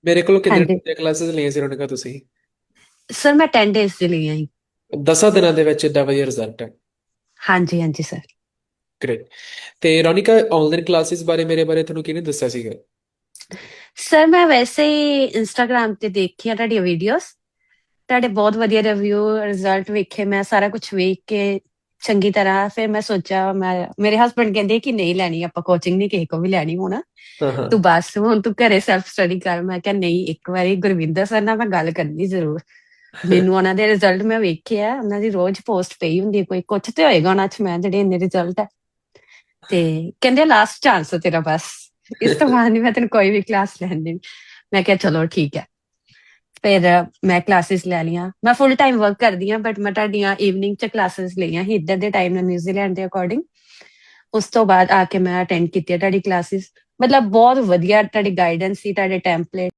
ਮੇਰੇ ਕੋਲੋਂ ਕਿੰਨੇ ਹਾਂਜੀ ਦਿਨ ਦੀਆਂ ਕਲਾਸਿਸ ਲਈਆਂ ਸੀ ਰੋਨਿਕਾ ਤੁਸੀਂ? ਸਰ, ਮੈਂ 10 ਡੇਜ਼ ਦੀ ਲਈ ਆਈ। 10 ਦਿਨਾਂ ਦੇ ਵਿੱਚ ਏਡਾ ਵਧੀਆ ਰਿਜ਼ਲਟ ਹੈ। ਹਾਂਜੀ ਹਾਂਜੀ ਸਰ। ਗ੍ਰੇਟ। ਤੇ ਰੋਨਿਕਾ, ਆਨਲਾਈਨ ਕਲਾਸਿਸ ਬਾਰੇ ਮੇਰੇ ਬਾਰੇ ਤੁਹਾਨੂੰ ਕਿਹਨੇ ਦੱਸਿਆ ਸੀਗਾ? ਸਰ, ਮੈਂ ਵੈਸੇ ਹੀ ਇੰਸਟਾਗ੍ਰਾਮ ਤੇ ਦੇਖੀਆਂ ਤੁਹਾਡੀਆਂ ਵੀਡੀਓਜ਼। ਤੁਹਾਡੇ ਬਹੁਤ ਵਧੀਆ ਰਿਵਿਊ, ਰਿਜ਼ਲਟ ਵੇਖੇ ਮੈਂ, ਸਾਰਾ ਕੁਝ ਵੇਖ ਕੇ ਚੰਗੀ ਤਰ੍ਹਾਂ ਫਿਰ ਮੈਂ ਸੋਚਿਆ, ਮੇਰੇ ਹਸਬੰਡ ਕਹਿੰਦੇ ਕਿ ਨਹੀਂ ਲੈਣੀ, ਆਪਾਂ ਕੋਚਿੰਗ ਨਹੀਂ ਕਿਸੇ ਕੋ ਵੀ ਲੈਣੀ ਹੁਣ, ਹਾਂ ਹਾਂ। ਤੂੰ ਬਸ ਹੁਣ ਤੂੰ ਘਰੇ ਸੈਲਫ ਸਟੱਡੀ ਕਰ। ਮੈਂ ਕਿਹਾ ਨਹੀਂ, ਇੱਕ ਵਾਰੀ ਗੁਰਵਿੰਦਰ ਸਰ ਨਾਲ ਮੈਂ ਗੱਲ ਕਰਨੀ ਜ਼ਰੂਰ। ਮੈਨੂੰ ਉਹਨਾਂ ਦੇ ਰਿਜ਼ਲਟ ਮੈਂ ਵੇਖੇ ਆ, ਉਹਨਾਂ ਦੀ ਰੋਜ਼ ਪੋਸਟ ਪਈ ਹੁੰਦੀ ਹੈ, ਕੋਈ ਕੁਛ ਤੇ ਹੋਏਗਾ ਉਹਨਾਂ ਚ ਮੈਂ ਜਿਹੜੇ ਇੰਨੇ ਰਿਜ਼ਲਟ ਹੈ। ਤੇ ਕਹਿੰਦੇ ਲਾਸਟ ਚਾਂਸ ਤੇਰਾ ਬਸ, ਇਸ ਤੋਂ ਬਾਅਦ ਨਹੀਂ ਮੈਂ ਤੈਨੂੰ ਕੋਈ ਵੀ ਕਲਾਸ ਲੈਣ ਦੇਣੀ। ਮੈਂ ਕਿਹਾ ਚਲੋ ਠੀਕ ਹੈ। ਫਿਰ ਮੈਂ ਕਲਾਸਿਸ ਲੈ ਲਈਆਂ। ਮੈਂ ਫੁੱਲ ਟਾਈਮ ਵਰਕ ਕਰਦੀ ਹਾਂ, ਬਟ ਮੈਂ ਤੁਹਾਡੀਆਂ ਈਵਨਿੰਗ ਚ ਕਲਾਸਿਸ ਲਈਆਂ ਸੀ ਇੱਧਰ ਦੇ ਟਾਈਮ ਨਾਲ, ਨਿਊਜ਼ੀਲੈਂਡ ਦੇ ਅਕੋਰਡਿੰਗ। ਉਸ ਤੋਂ ਬਾਅਦ ਆ ਕੇ ਮੈਂ ਅਟੈਂਡ ਕੀਤੀ ਤੁਹਾਡੀ ਕਲਾਸਿਸ। ਮਤਲਬ ਬਹੁਤ ਵਧੀਆ ਤੁਹਾਡੀ ਗਾਈਡੈਂਸ ਸੀ, ਤੁਹਾਡੇ ਟੈਂਪਲੇਟ